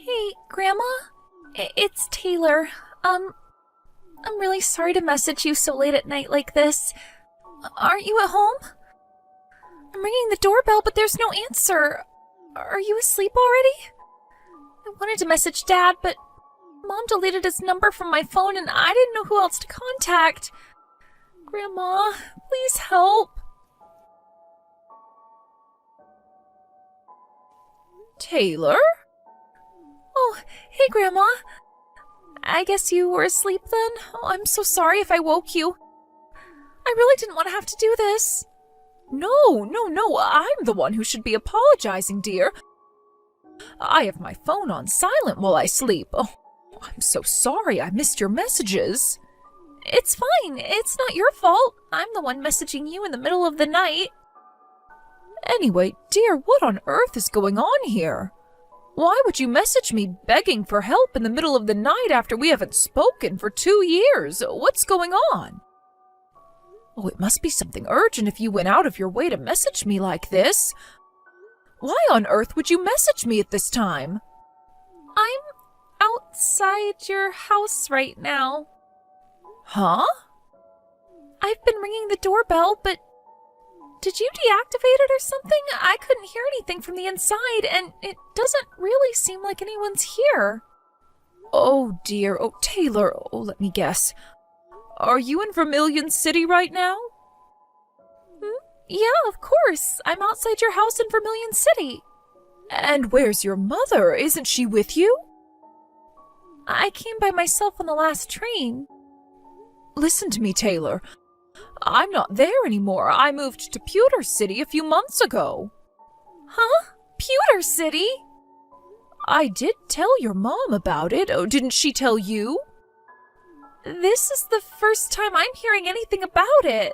Hey, Grandma? It's Taylor. I'm really sorry to message you so late at night like this. Aren't you at home? I'm ringing the doorbell, but there's no answer. Are you asleep already? I wanted to message Dad, but Mom deleted his number from my phone and I didn't know who else to contact. Grandma, please help. Taylor? Oh, hey, Grandma. I guess you were asleep then? Oh, I'm so sorry if I woke you. I really didn't want to have to do this. No, I'm the one who should be apologizing, dear. I have my phone on silent while I sleep. Oh, I'm so sorry I missed your messages. It's fine. It's not your fault. I'm the one messaging you in the middle of the night. Anyway, dear, what on earth is going on here? Why would you message me begging for help in the middle of the night after we haven't spoken for 2 years? What's going on? Oh, it must be something urgent if you went out of your way to message me like this. Why on earth would you message me at this time? I'm outside your house right now. Huh? I've been ringing the doorbell, but did you deactivate it or something? I couldn't hear anything from the inside, and it doesn't really seem like anyone's here. Oh, dear. Oh, Taylor. Oh, let me guess. Are you in Vermilion City right now? Yeah, of course. I'm outside your house in Vermilion City. And where's your mother? Isn't she with you? I came by myself on the last train. Listen to me, Taylor. I'm not there anymore. I moved to Pewter City a few months ago. Huh? Pewter City? I did tell your mom about it. Oh, didn't she tell you? This is the first time I'm hearing anything about it.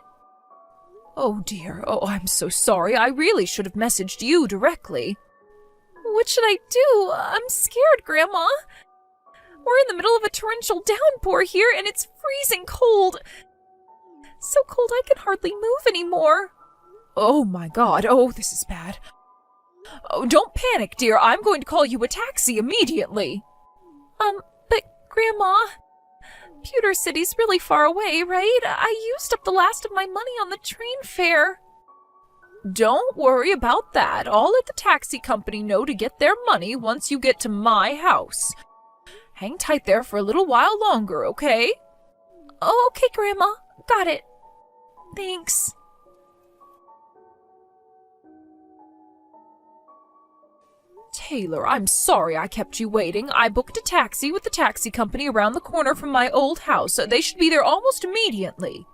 Oh, dear. Oh, I'm so sorry. I really should have messaged you directly. What should I do? I'm scared, Grandma. We're in the middle of a torrential downpour here, and it's freezing cold. So cold I can hardly move anymore. Oh, my God. Oh, this is bad. Oh, don't panic, dear. I'm going to call you a taxi immediately. But Grandma, Pewter City's really far away, right? I used up the last of my money on the train fare. Don't worry about that. I'll let the taxi company know to get their money once you get to my house. Hang tight there for a little while longer, okay? Oh, okay, Grandma. Got it. Thanks. Taylor, I'm sorry I kept you waiting. I booked a taxi with the taxi company around the corner from my old house. They should be there almost immediately.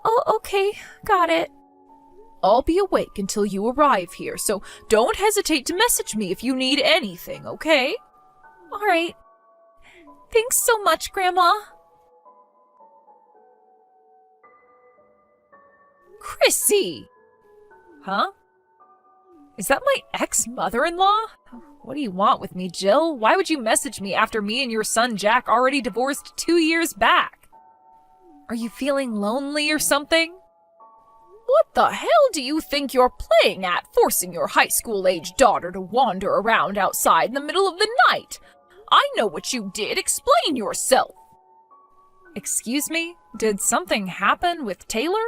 Oh, okay. Got it. I'll be awake until you arrive here, so don't hesitate to message me if you need anything, okay? All right. Thanks so much, Grandma. Chrissy! Huh? Is that my ex-mother-in-law? What do you want with me, Jill? Why would you message me after me and your son Jack already divorced 2 years back? Are you feeling lonely or something? What the hell do you think you're playing at, forcing your high school-age daughter to wander around outside in the middle of the night? I know what you did. Explain yourself. Excuse me? Did something happen with Taylor?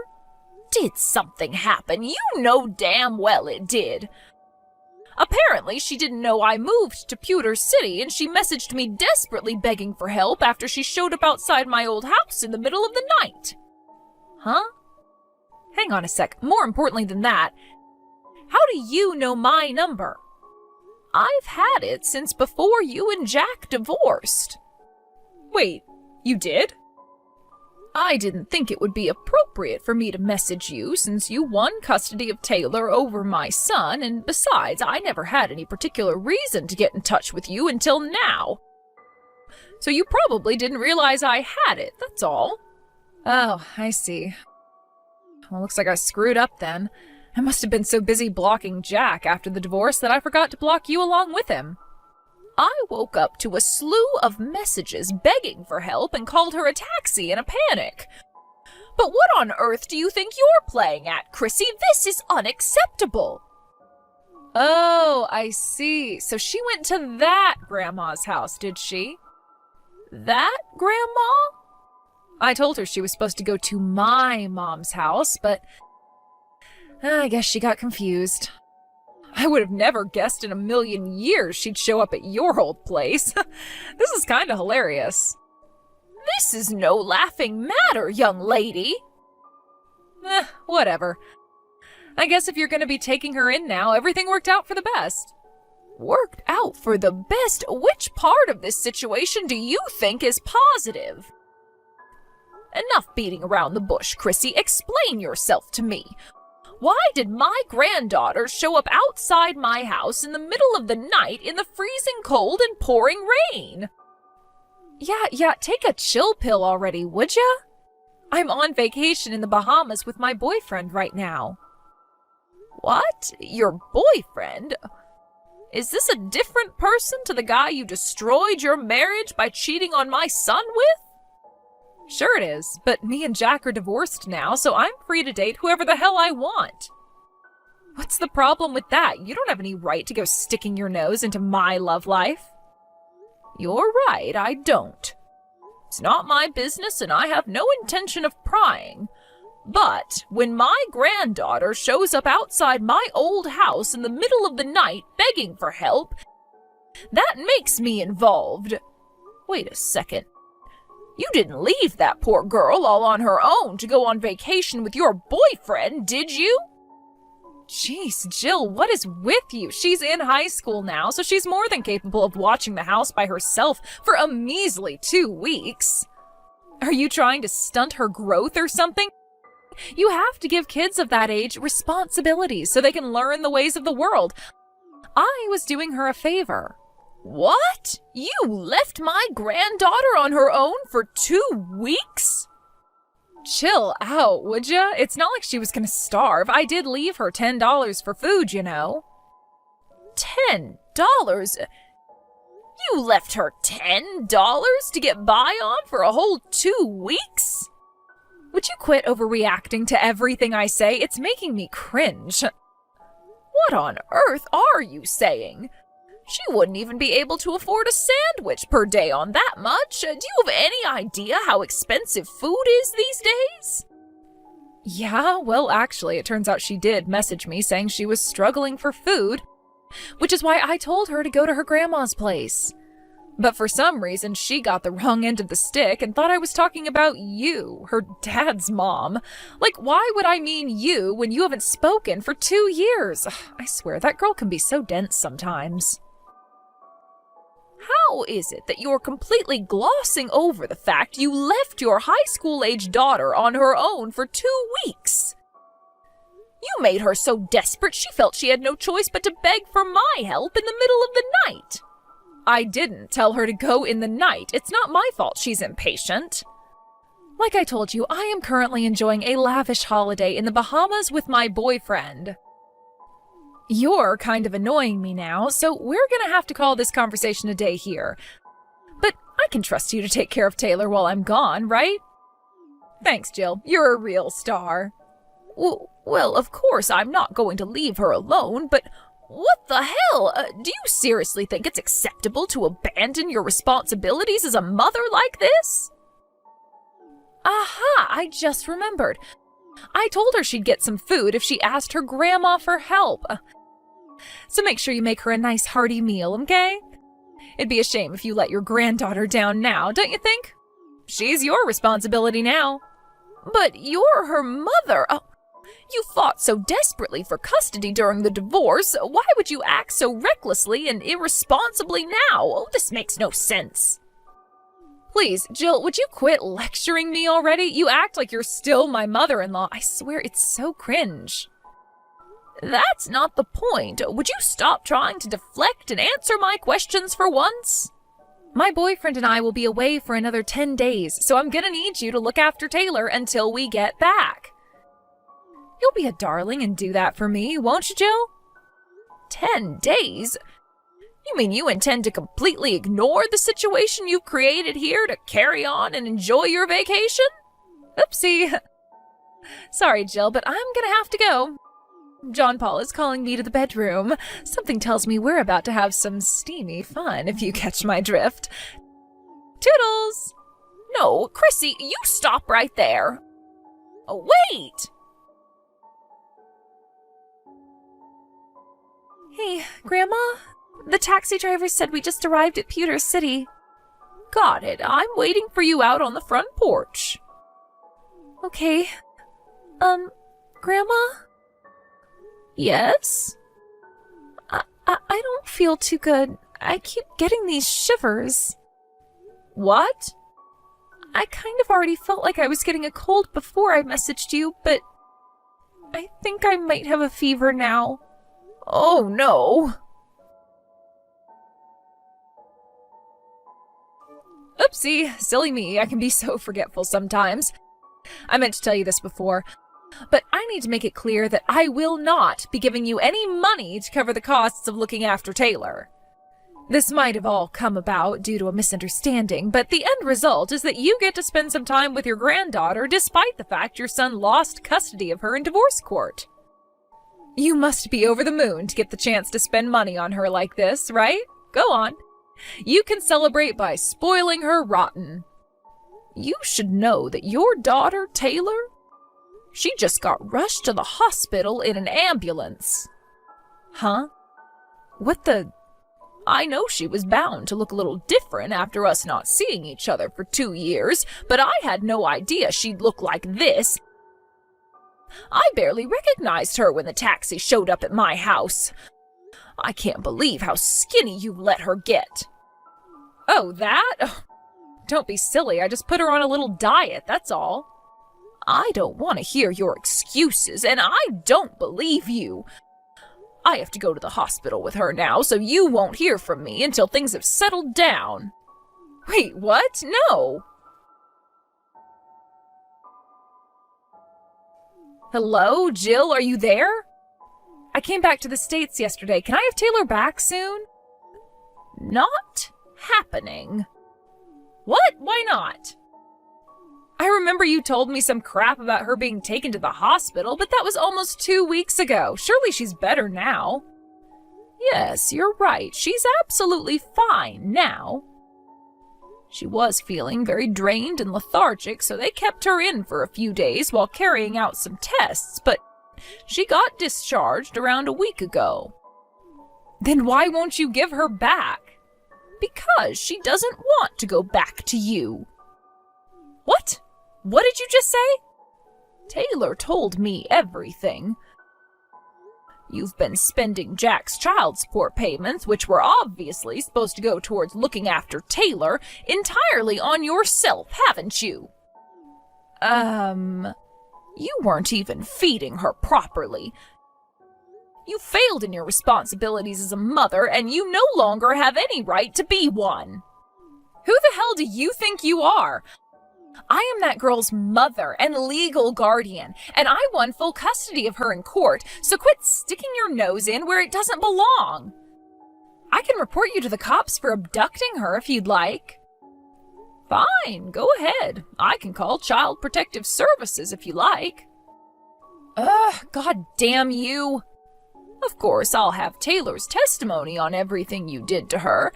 Did something happen? You know damn well it did. Apparently, she didn't know I moved to Pewter City, and she messaged me desperately begging for help after she showed up outside my old house in the middle of the night. Huh? Hang on a sec. More importantly than that, how do you know my number? I've had it since before you and Jack divorced. Wait, you did? I didn't think it would be appropriate for me to message you since you won custody of Taylor over my son, and besides, I never had any particular reason to get in touch with you until now. So you probably didn't realize I had it, that's all. Oh, I see. Well, looks like I screwed up then. I must have been so busy blocking Jack after the divorce that I forgot to block you along with him. I woke up to a slew of messages begging for help and called her a taxi in a panic. But what on earth do you think you're playing at, Chrissy? This is unacceptable. Oh, I see. So she went to that grandma's house, did she? That grandma? I told her she was supposed to go to my mom's house, but I guess she got confused. I would have never guessed in a million years she'd show up at your old place. This is kind of hilarious. This is no laughing matter, young lady. Whatever. I guess if you're going to be taking her in now, everything worked out for the best. Worked out for the best? Which part of this situation do you think is positive? Enough beating around the bush, Chrissy. Explain yourself to me. Why did my granddaughter show up outside my house in the middle of the night in the freezing cold and pouring rain? Yeah, take a chill pill already, would ya? I'm on vacation in the Bahamas with my boyfriend right now. What? Your boyfriend? Is this a different person to the guy you destroyed your marriage by cheating on my son with? Sure it is, but me and Jack are divorced now, so I'm free to date whoever the hell I want. What's the problem with that? You don't have any right to go sticking your nose into my love life. You're right, I don't. It's not my business and I have no intention of prying. But when my granddaughter shows up outside my old house in the middle of the night begging for help, that makes me involved. Wait a second. You didn't leave that poor girl all on her own to go on vacation with your boyfriend, did you? Jeez, Jill, what is with you? She's in high school now, so she's more than capable of watching the house by herself for a measly 2 weeks. Are you trying to stunt her growth or something? You have to give kids of that age responsibilities so they can learn the ways of the world. I was doing her a favor. What? You left my granddaughter on her own for 2 weeks? Chill out, would ya? It's not like she was gonna starve. I did leave her $10 for food, you know. $10? You left her $10 to get by on for a whole 2 weeks? Would you quit overreacting to everything I say? It's making me cringe. What on earth are you saying? She wouldn't even be able to afford a sandwich per day on that much. Do you have any idea how expensive food is these days? Yeah, well, actually, it turns out she did message me saying she was struggling for food, which is why I told her to go to her grandma's place. But for some reason, she got the wrong end of the stick and thought I was talking about you, her dad's mom. Like, why would I mean you when you haven't spoken for 2 years? I swear, that girl can be so dense sometimes. How is it that you're completely glossing over the fact you left your high school-age daughter on her own for 2 weeks? You made her so desperate she felt she had no choice but to beg for my help in the middle of the night. I didn't tell her to go in the night. It's not my fault she's impatient. Like I told you, I am currently enjoying a lavish holiday in the Bahamas with my boyfriend. You're kind of annoying me now, so we're gonna have to call this conversation a day here. But I can trust you to take care of Taylor while I'm gone, right? Thanks, Jill. You're a real star. Well, of course I'm not going to leave her alone, but what the hell? Do you seriously think it's acceptable to abandon your responsibilities as a mother like this? Aha, I just remembered. I told her she'd get some food if she asked her grandma for help. So make sure you make her a nice hearty meal, okay? It'd be a shame if you let your granddaughter down now, don't you think? She's your responsibility now. But you're her mother. You fought so desperately for custody during the divorce. Why would you act so recklessly and irresponsibly now? Oh, this makes no sense. Please, Jill, would you quit lecturing me already? You act like you're still my mother-in-law. I swear it's so cringe. That's not the point. Would you stop trying to deflect and answer my questions for once? My boyfriend and I will be away for another 10 days, so I'm gonna need you to look after Taylor until we get back. You'll be a darling and do that for me, won't you, Jill? 10 days? You mean you intend to completely ignore the situation you've created here to carry on and enjoy your vacation? Oopsie. Sorry, Jill, but I'm gonna have to go. John Paul is calling me to the bedroom. Something tells me we're about to have some steamy fun, if you catch my drift. Toodles! No, Chrissy, you stop right there. Oh, wait! Hey, Grandma? The taxi driver said we just arrived at Pewter City. Got it. I'm waiting for you out on the front porch. Okay. Grandma? Yes? I don't feel too good. I keep getting these shivers. What? I kind of already felt like I was getting a cold before I messaged you, but I think I might have a fever now. Oh, no. Oopsie, silly me, I can be so forgetful sometimes. I meant to tell you this before, but I need to make it clear that I will not be giving you any money to cover the costs of looking after Taylor. This might have all come about due to a misunderstanding, but the end result is that you get to spend some time with your granddaughter despite the fact your son lost custody of her in divorce court. You must be over the moon to get the chance to spend money on her like this, right? Go on. You can celebrate by spoiling her rotten. You should know that your daughter, Taylor, she just got rushed to the hospital in an ambulance. Huh? What the... I know she was bound to look a little different after us not seeing each other for 2 years, but I had no idea she'd look like this. I barely recognized her when the taxi showed up at my house. I can't believe how skinny you let her get. Oh, that? Oh, don't be silly. I just put her on a little diet, that's all. I don't want to hear your excuses, and I don't believe you. I have to go to the hospital with her now, so you won't hear from me until things have settled down. Wait, what? No. Hello, Jill, are you there? I came back to the States yesterday. Can I have Taylor back soon? Not happening. What? Why not? I remember you told me some crap about her being taken to the hospital, but that was almost 2 weeks ago. Surely she's better now. Yes, you're right. She's absolutely fine now. She was feeling very drained and lethargic, so they kept her in for a few days while carrying out some tests, but she got discharged around a week ago. Then why won't you give her back? Because she doesn't want to go back to you. What? What did you just say? Taylor told me everything. You've been spending Jack's child support payments, which were obviously supposed to go towards looking after Taylor, entirely on yourself, haven't you? You weren't even feeding her properly. You failed in your responsibilities as a mother, and you no longer have any right to be one. Who the hell do you think you are? I am that girl's mother and legal guardian, and I won full custody of her in court, so quit sticking your nose in where it doesn't belong. I can report you to the cops for abducting her if you'd like. Fine, go ahead. I can call Child Protective Services if you like. God damn you. Of course, I'll have Taylor's testimony on everything you did to her.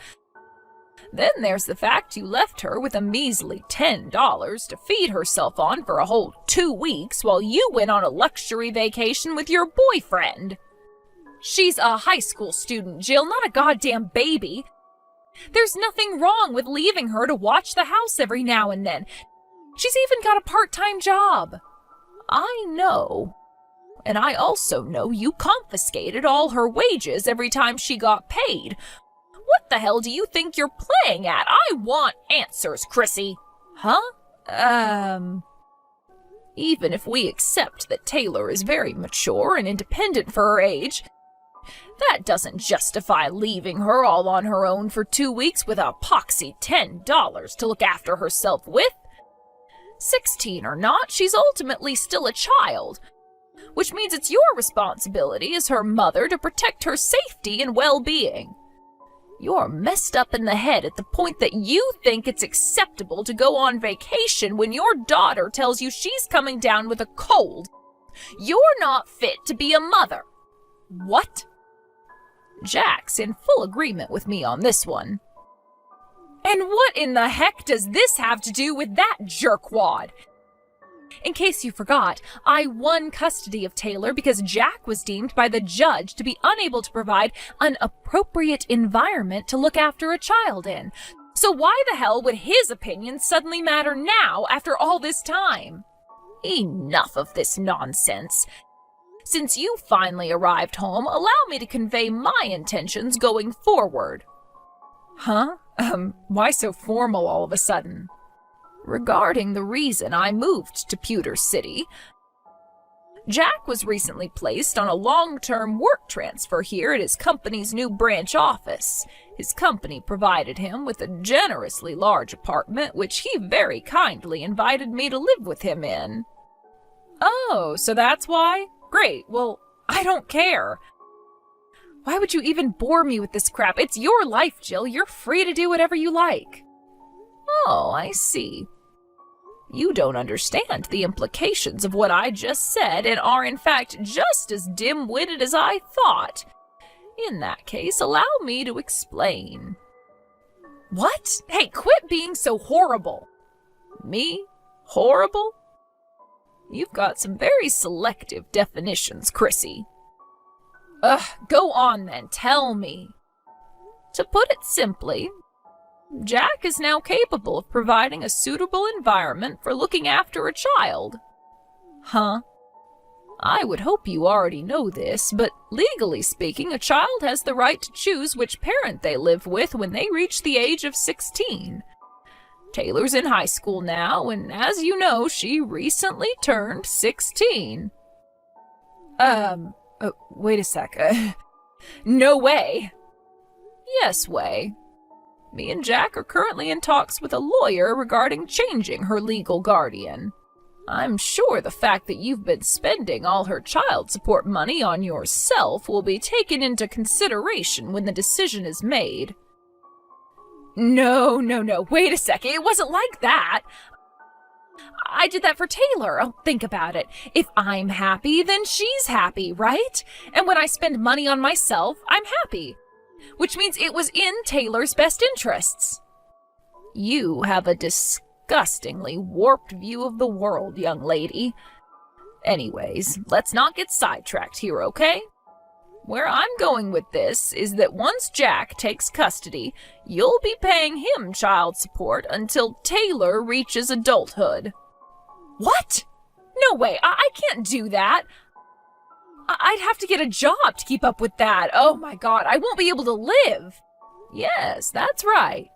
Then there's the fact you left her with a measly $10 to feed herself on for a whole 2 weeks while you went on a luxury vacation with your boyfriend. She's a high school student, Jill, not a goddamn baby. There's nothing wrong with leaving her to watch the house every now and then. She's even got a part-time job. I know. And I also know you confiscated all her wages every time she got paid. What the hell do you think you're playing at? I want answers, Chrissy. Huh? Even if we accept that Taylor is very mature and independent for her age, that doesn't justify leaving her all on her own for 2 weeks with a poxy $10 to look after herself with. 16 or not, she's ultimately still a child, which means it's your responsibility as her mother to protect her safety and well-being. You're messed up in the head at the point that you think it's acceptable to go on vacation when your daughter tells you she's coming down with a cold. You're not fit to be a mother, What? Jack's in full agreement with me on this one. And what in the heck does this have to do with that jerkwad? In case you forgot, I won custody of Taylor because Jack was deemed by the judge to be unable to provide an appropriate environment to look after a child in. So why the hell would his opinion suddenly matter now after all this time? Enough of this nonsense. Since you finally arrived home, allow me to convey my intentions going forward. Huh? Why so formal all of a sudden? Regarding the reason I moved to Pewter City, Jack was recently placed on a long-term work transfer here at his company's new branch office. His company provided him with a generously large apartment, which he very kindly invited me to live with him in. Oh, so that's why? Great, well, I don't care. Why would you even bore me with this crap? It's your life, Jill. You're free to do whatever you like. Oh, I see. You don't understand the implications of what I just said and are in fact just as dim-witted as I thought. In that case, allow me to explain. What? Hey, quit being so horrible. Me? Horrible? You've got some very selective definitions, Chrissy. Go on then, tell me. To put it simply, Jack is now capable of providing a suitable environment for looking after a child. Huh? I would hope you already know this, but legally speaking, a child has the right to choose which parent they live with when they reach the age of 16. Taylor's in high school now, and as you know, she recently turned 16. Wait a sec. No way. Yes, way. Me and Jack are currently in talks with a lawyer regarding changing her legal guardian. I'm sure the fact that you've been spending all her child support money on yourself will be taken into consideration when the decision is made. No, wait a second, it wasn't like that. I did that for Taylor. Oh, think about it. If I'm happy, then she's happy, right? And when I spend money on myself, I'm happy. Which means it was in Taylor's best interests. You have a disgustingly warped view of the world, young lady. Anyways, let's not get sidetracked here, okay? Where I'm going with this is that once Jack takes custody, you'll be paying him child support until Taylor reaches adulthood. What? No way, I can't do that. I'd have to get a job to keep up with that. Oh my God, I won't be able to live. Yes, that's right.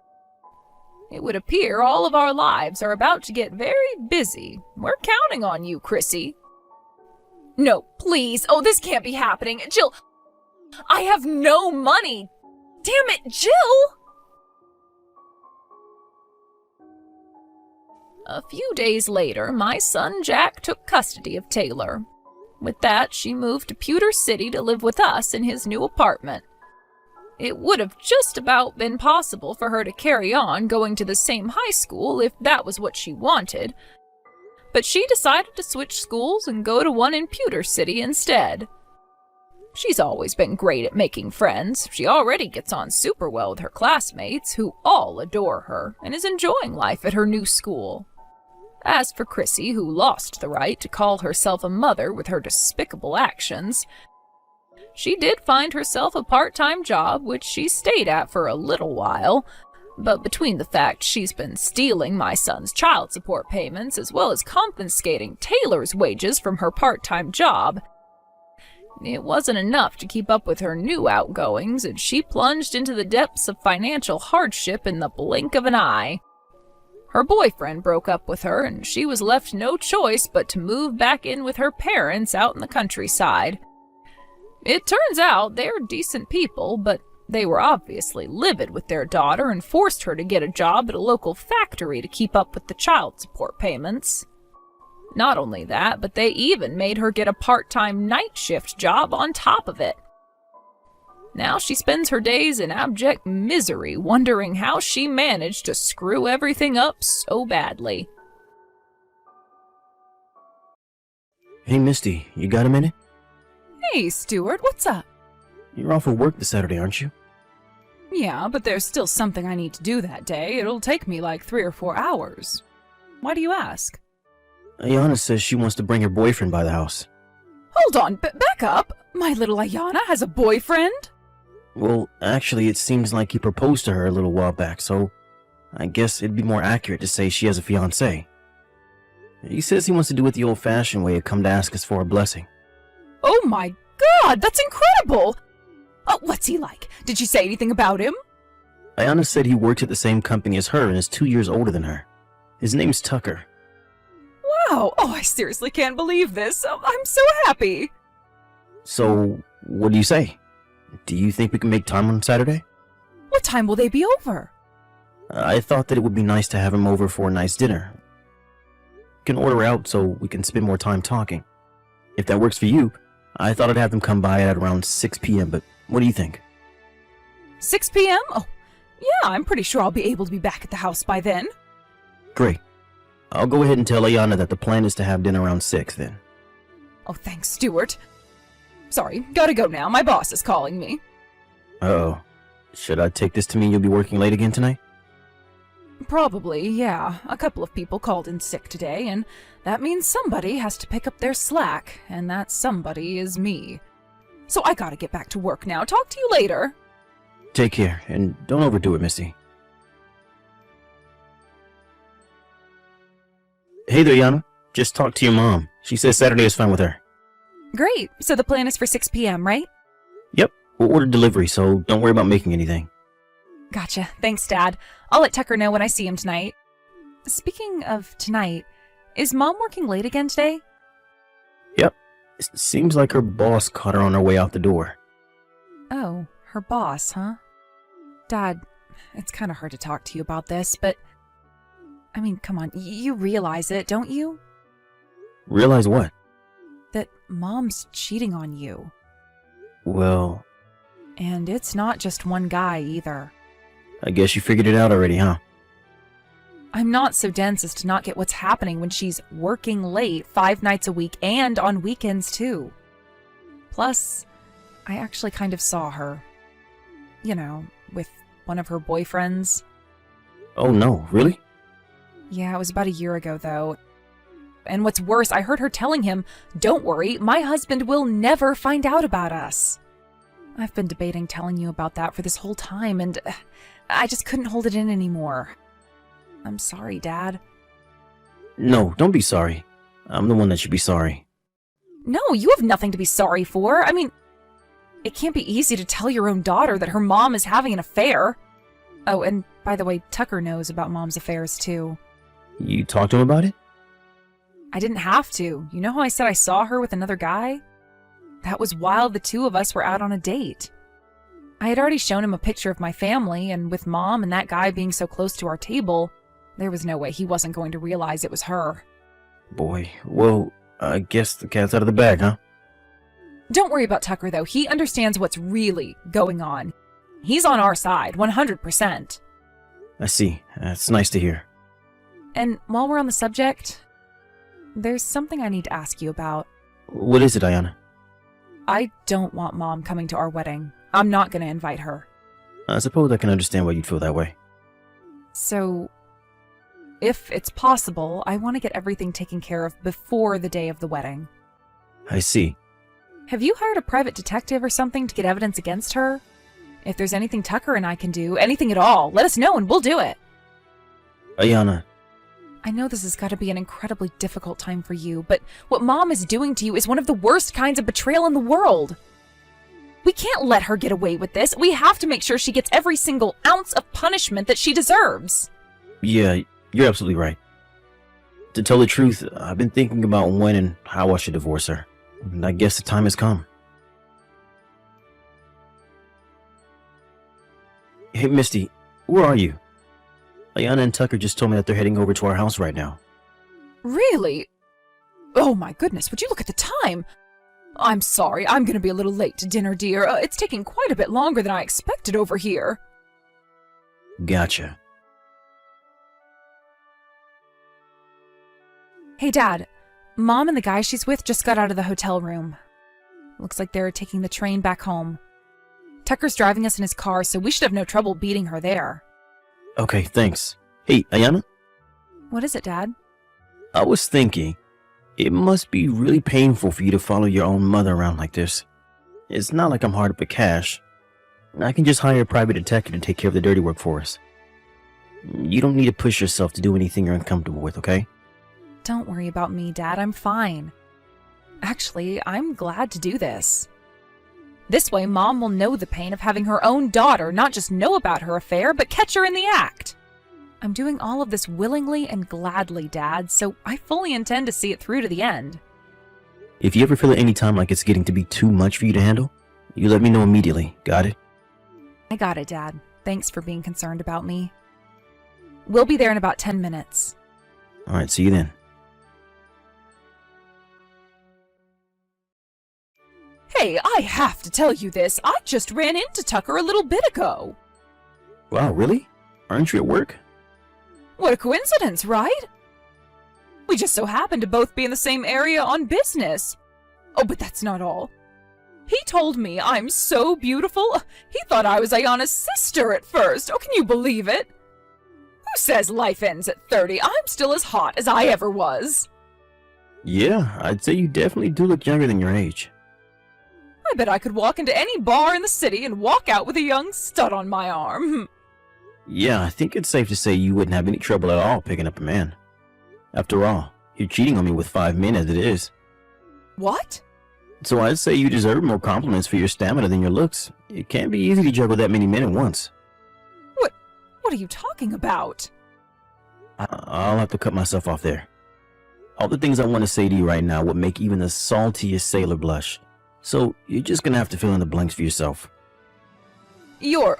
It would appear all of our lives are about to get very busy. We're counting on you, Chrissy. No, please. Oh, this can't be happening. Jill, I have no money. Damn it, Jill! A few days later, my son Jack took custody of Taylor. With that, she moved to Pewter City to live with us in his new apartment. It would have just about been possible for her to carry on going to the same high school if that was what she wanted, but she decided to switch schools and go to one in Pewter City instead. She's always been great at making friends. She already gets on super well with her classmates, who all adore her, and is enjoying life at her new school. As for Chrissy, who lost the right to call herself a mother with her despicable actions, she did find herself a part-time job, which she stayed at for a little while, but between the fact she's been stealing my son's child support payments as well as confiscating Taylor's wages from her part-time job, it wasn't enough to keep up with her new outgoings, and she plunged into the depths of financial hardship in the blink of an eye. Her boyfriend broke up with her, and she was left no choice but to move back in with her parents out in the countryside. It turns out they're decent people, but they were obviously livid with their daughter and forced her to get a job at a local factory to keep up with the child support payments. Not only that, but they even made her get a part-time night shift job on top of it. Now she spends her days in abject misery, wondering how she managed to screw everything up so badly. Hey, Misty, you got a minute? Hey, Stuart, what's up? You're off of work this Saturday, aren't you? Yeah, but there's still something I need to do that day. It'll take me like 3 or 4 hours. Why do you ask? Ayana says she wants to bring her boyfriend by the house. Hold on, back up. My little Ayana has a boyfriend? Well, actually, it seems like he proposed to her a little while back, so I guess it'd be more accurate to say she has a fiancé. He says he wants to do it the old-fashioned way and come to ask us for a blessing. Oh my god, that's incredible! What's he like? Did she say anything about him? Ayana said he works at the same company as her and is 2 years older than her. His name's Tucker. Wow, I seriously can't believe this. I'm so happy. So, what do you say? Do you think we can make time on Saturday? What time will they be over? I thought that it would be nice to have him over for a nice dinner. We can order out so we can spend more time talking. If that works for you, I thought I'd have them come by at around 6 p.m., but what do you think? 6 p.m.? Oh, yeah, I'm pretty sure I'll be able to be back at the house by then. Great. I'll go ahead and tell Ayana that the plan is to have dinner around 6 then. Oh, thanks, Stuart. Sorry, gotta go now. My boss is calling me. Uh-oh. Should I take this to mean you'll be working late again tonight? Probably, yeah. A couple of people called in sick today, and that means somebody has to pick up their slack, and that somebody is me. So I gotta get back to work now. Talk to you later. Take care, and don't overdo it, Misty. Hey there, Ayana. Just talked to your mom. She says Saturday is fine with her. Great. So the plan is for 6 p.m., right? Yep, we'll order delivery, so don't worry about making anything. Gotcha. Thanks, Dad. I'll let Tucker know when I see him tonight. Speaking of tonight, is Mom working late again today? Yep. It seems like her boss caught her on her way out the door. Oh, her boss, huh? Dad, it's kind of hard to talk to you about this, but... I mean, come on, you realize it, don't you? Realize what? That Mom's cheating on you. Well, And it's not just one guy, either. I guess you figured it out already, huh? I'm not so dense as to not get what's happening when she's working late 5 nights a week and on weekends, too. Plus, I actually kind of saw her. You know, with one of her boyfriends. Oh no, really? Yeah, it was about a year ago, though. And what's worse, I heard her telling him, "Don't worry, my husband will never find out about us." I've been debating telling you about that for this whole time, and I just couldn't hold it in anymore. I'm sorry, Dad. No, don't be sorry. I'm the one that should be sorry. No, you have nothing to be sorry for. I mean, it can't be easy to tell your own daughter that her mom is having an affair. Oh, and by the way, Tucker knows about Mom's affairs, too. You talked to him about it? I didn't have to. You know how I said I saw her with another guy? That was while the two of us were out on a date. I had already shown him a picture of my family, and with Mom and that guy being so close to our table, there was no way he wasn't going to realize it was her. Boy, well, I guess the cat's out of the bag, huh? Don't worry about Tucker, though. He understands what's really going on. He's on our side, 100%. I see. That's nice to hear. And while we're on the subject, there's something I need to ask you about. What is it, Ayana? I don't want Mom coming to our wedding. I'm not going to invite her. I suppose I can understand why you'd feel that way. So, if it's possible, I want to get everything taken care of before the day of the wedding. I see. Have you hired a private detective or something to get evidence against her? If there's anything Tucker and I can do, anything at all, let us know and we'll do it. Ayana, I know this has got to be an incredibly difficult time for you, but what Mom is doing to you is one of the worst kinds of betrayal in the world. We can't let her get away with this. We have to make sure she gets every single ounce of punishment that she deserves. yeah, you're absolutely right. To tell the truth, I've been thinking about when and how I should divorce her. And I guess the time has come. Hey, Misty, where are you? Ayana and Tucker just told me that they're heading over to our house right now. Really? Oh my goodness, would you look at the time? I'm sorry, I'm gonna be a little late to dinner, dear. It's taking quite a bit longer than I expected over here. Gotcha. Hey, Dad. Mom and the guy she's with just got out of the hotel room. Looks like they're taking the train back home. Tucker's driving us in his car, so we should have no trouble beating her there. Okay, thanks. Hey, Ayana? What is it, Dad? I was thinking, it must be really painful for you to follow your own mother around like this. It's not like I'm hard up for cash. I can just hire a private detective to take care of the dirty work for us. You don't need to push yourself to do anything you're uncomfortable with, okay? Don't worry about me, Dad. I'm fine. Actually, I'm glad to do this. This way, Mom will know the pain of having her own daughter not just know about her affair, but catch her in the act. I'm doing all of this willingly and gladly, Dad, so I fully intend to see it through to the end. If you ever feel at any time like it's getting to be too much for you to handle, you let me know immediately, got it? I got it, Dad. Thanks for being concerned about me. We'll be there in about 10 minutes. Alright, see you then. Hey, I have to tell you this. I just ran into Tucker a little bit ago. Wow, really? Aren't you at work? What a coincidence, right? We just so happened to both be in the same area on business. Oh, but that's not all. He told me I'm so beautiful. He thought I was Ayana's sister at first. Oh, can you believe it? Who says life ends at 30? I'm still as hot as I ever was. Yeah, I'd say you definitely do look younger than your age. I bet I could walk into any bar in the city and walk out with a young stud on my arm. Yeah, I think it's safe to say you wouldn't have any trouble at all picking up a man. After all, you're cheating on me with 5 men as it is. What? So I'd say you deserve more compliments for your stamina than your looks. It can't be easy to juggle that many men at once. What are you talking about? I'll have to cut myself off there. All the things I want to say to you right now would make even the saltiest sailor blush. So you're just gonna have to fill in the blanks for yourself. You're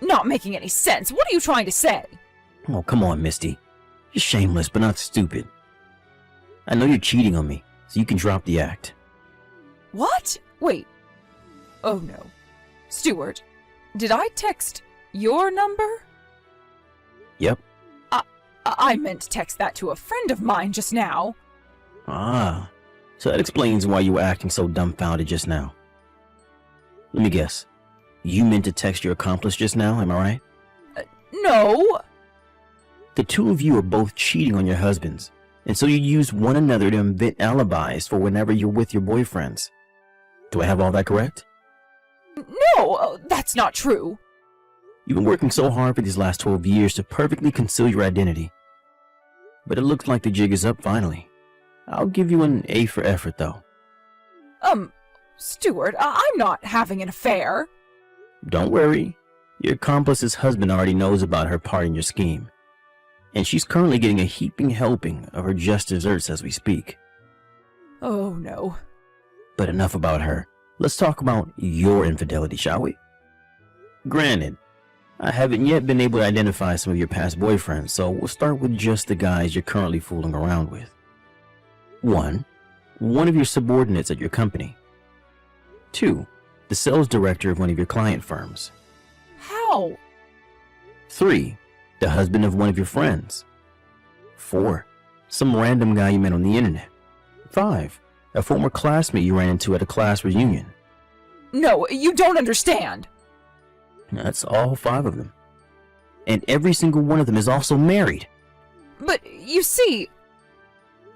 not making any sense. What are you trying to say? Oh, come on, Misty. You're shameless, but not stupid. I know you're cheating on me, so you can drop the act. What? Wait. Oh no. Stuart, did I text your number? Yep. I meant to text that to a friend of mine just now. Ah, so that explains why you were acting so dumbfounded just now. Let me guess. You meant to text your accomplice just now, am I right? No. The two of you are both cheating on your husbands, and so you use one another to invent alibis for whenever you're with your boyfriends. Do I have all that correct? No, that's not true. You've been working so hard for these last 12 years to perfectly conceal your identity. But it looks like the jig is up finally. I'll give you an A for effort, though. Stuart, I'm not having an affair. Don't worry. Your accomplice's husband already knows about her part in your scheme. And she's currently getting a heaping helping of her just desserts as we speak. Oh no. But enough about her. Let's talk about your infidelity, shall we? Granted, I haven't yet been able to identify some of your past boyfriends, so we'll start with just the guys you're currently fooling around with. 1. One of your subordinates at your company. 2. The sales director of one of your client firms. How? 3. The husband of one of your friends. 4. Some random guy you met on the internet. 5. A former classmate you ran into at a class reunion. No, you don't understand. That's all 5 of them. And every single one of them is also married. But you see...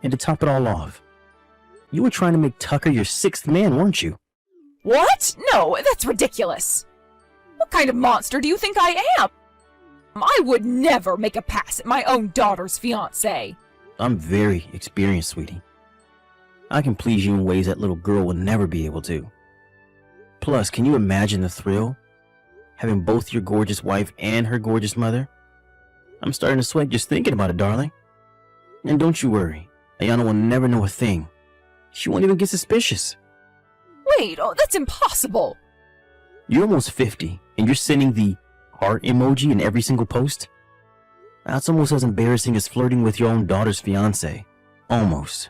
And to top it all off, you were trying to make Tucker your 6th man, weren't you? What? No, that's ridiculous. What kind of monster do you think I am? I would never make a pass at my own daughter's fiancé. I'm very experienced, sweetie. I can please you in ways that little girl will never be able to. Plus, can you imagine the thrill? Having both your gorgeous wife and her gorgeous mother? I'm starting to sweat just thinking about it, darling. And don't you worry, Ayana will never know a thing. She won't even get suspicious. Wait, that's impossible. You're almost 50, and you're sending the heart emoji in every single post? That's almost as embarrassing as flirting with your own daughter's fiancé. Almost.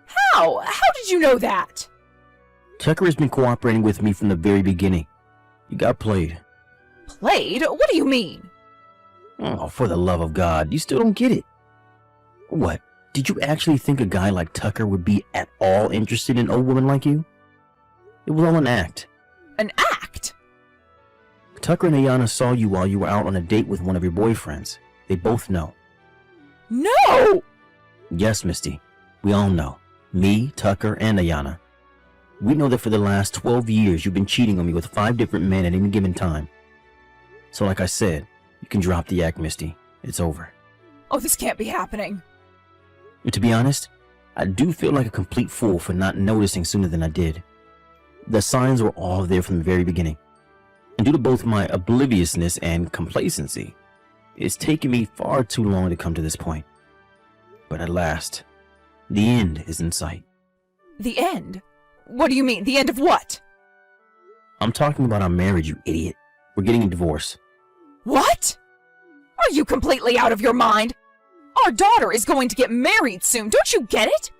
How? How did you know that? Tucker has been cooperating with me from the very beginning. You got played. Played? What do you mean? Oh, for the love of God, you still don't get it. What, did you actually think a guy like Tucker would be at all interested in a woman like you? It was all an act. An act? Tucker and Ayana saw you while you were out on a date with one of your boyfriends. They both know. No! Yes, Misty. We all know. Me, Tucker, and Ayana. We know that for the last 12 years you've been cheating on me with 5 different men at any given time. So like I said, you can drop the act, Misty. It's over. Oh, this can't be happening. And to be honest, I do feel like a complete fool for not noticing sooner than I did. The signs were all there from the very beginning. And due to both my obliviousness and complacency, it's taken me far too long to come to this point. But at last, the end is in sight. The end? What do you mean, the end of what? I'm talking about our marriage, you idiot. We're getting a divorce. What? Are you completely out of your mind? Our daughter is going to get married soon, don't you get it?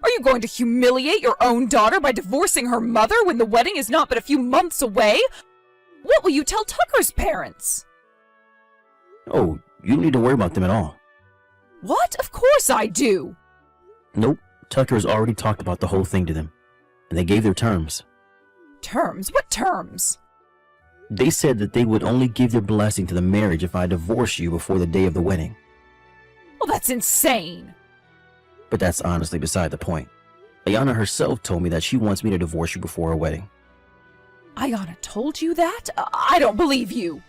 Are you going to humiliate your own daughter by divorcing her mother when the wedding is not but a few months away? What will you tell Tucker's parents? Oh, you don't need to worry about them at all. What? Of course I do. Nope, Tucker has already talked about the whole thing to them. And they gave their terms. Terms? What terms? They said that they would only give their blessing to the marriage if I divorce you before the day of the wedding. Well, that's insane. But that's honestly beside the point. Ayana herself told me that she wants me to divorce you before our wedding. Ayana told you that? I don't believe you.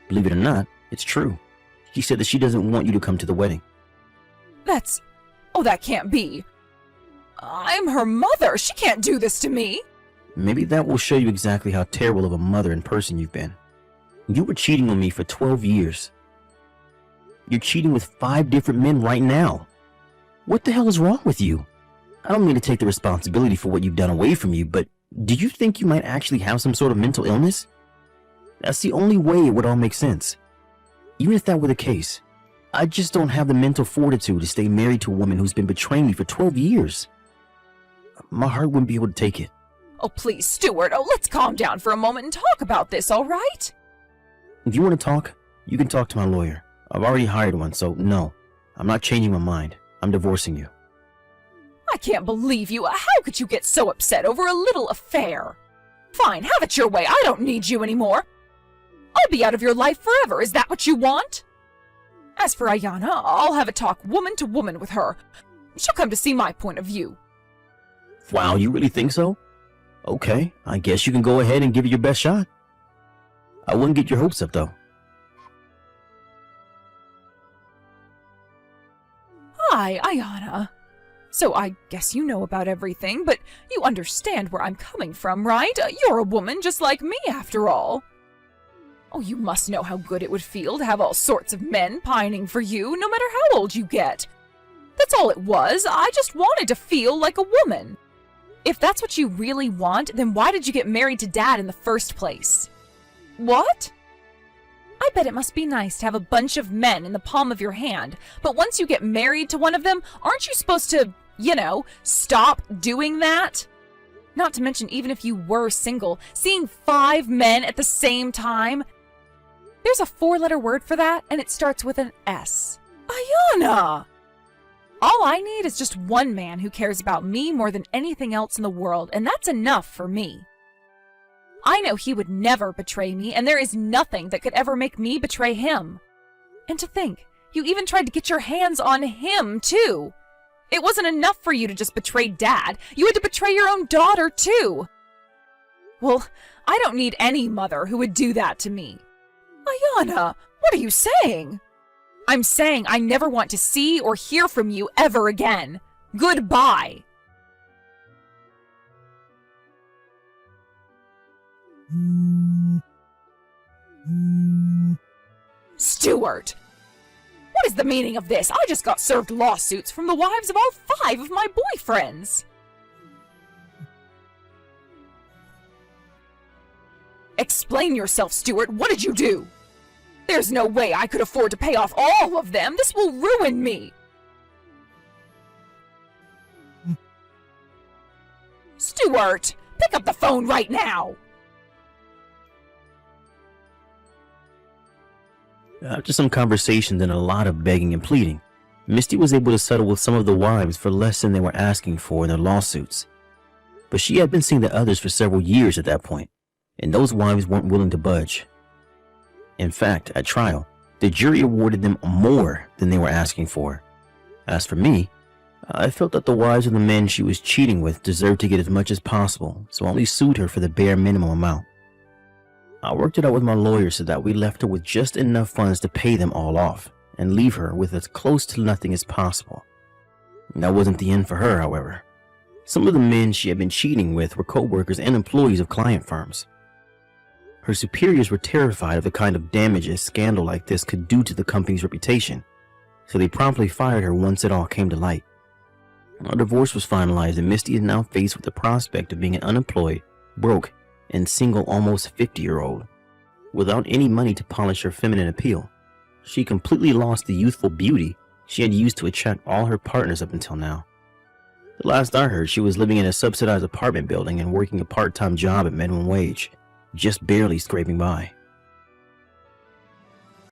Believe it or not, it's true. She said that she doesn't want you to come to the wedding. Oh, that can't be. I'm her mother. She can't do this to me. Maybe that will show you exactly how terrible of a mother and person you've been. You were cheating on me for 12 years. You're cheating with 5 different men right now. What the hell is wrong with you? I don't mean to take the responsibility for what you've done away from you, but do you think you might actually have some sort of mental illness? That's the only way it would all make sense. Even if that were the case, I just don't have the mental fortitude to stay married to a woman who's been betraying me for 12 years. My heart wouldn't be able to take it. Oh, please, Stuart. Oh, let's calm down for a moment and talk about this, all right? If you want to talk, you can talk to my lawyer. I've already hired one, so no, I'm not changing my mind. I'm divorcing you. I can't believe you. How could you get so upset over a little affair? Fine, have it your way. I don't need you anymore. I'll be out of your life forever. Is that what you want? As for Ayana, I'll have a talk woman to woman with her. She'll come to see my point of view. Wow, you really think so? Okay, I guess you can go ahead and give it your best shot. I wouldn't get your hopes up, though. Hi, Ayana. So I guess you know about everything, but you understand where I'm coming from, right? You're a woman just like me, after all. Oh, you must know how good it would feel to have all sorts of men pining for you, no matter how old you get. That's all it was. I just wanted to feel like a woman. If that's what you really want, then why did you get married to Dad in the first place? What? I bet it must be nice to have a bunch of men in the palm of your hand, but once you get married to one of them, aren't you supposed to, stop doing that? Not to mention, even if you were single, seeing 5 men at the same time. There's a 4-letter word for that, and it starts with an S. Ayana! All I need is just one man who cares about me more than anything else in the world, and that's enough for me. I know he would never betray me, and there is nothing that could ever make me betray him. And to think, you even tried to get your hands on him, too. It wasn't enough for you to just betray Dad. You had to betray your own daughter, too. Well, I don't need any mother who would do that to me. Ayana, what are you saying? I'm saying I never want to see or hear from you ever again. Goodbye. Stuart! What is the meaning of this? I just got served lawsuits from the wives of all 5 of my boyfriends. Explain yourself, Stuart. What did you do? There's no way I could afford to pay off all of them. This will ruin me. Stuart, pick up the phone right now. After some conversations and a lot of begging and pleading, Misty was able to settle with some of the wives for less than they were asking for in their lawsuits. but she had been seeing the others for several years at that point, and those wives weren't willing to budge. In fact, at trial, the jury awarded them more than they were asking for. As for me, I felt that the wives of the men she was cheating with deserved to get as much as possible, so I only sued her for the bare minimum amount. I worked it out with my lawyer so that we left her with just enough funds to pay them all off, and leave her with as close to nothing as possible. That wasn't the end for her, however. Some of the men she had been cheating with were co-workers and employees of client firms. Her superiors were terrified of the kind of damage a scandal like this could do to the company's reputation, so they promptly fired her once it all came to light. Our divorce was finalized, and Misty is now faced with the prospect of being an unemployed, broke, and single almost 50-year-old. Without any money to polish her feminine appeal, she completely lost the youthful beauty she had used to attract all her partners up until now. The last I heard, she was living in a subsidized apartment building and working a part-time job at minimum wage, just barely scraping by.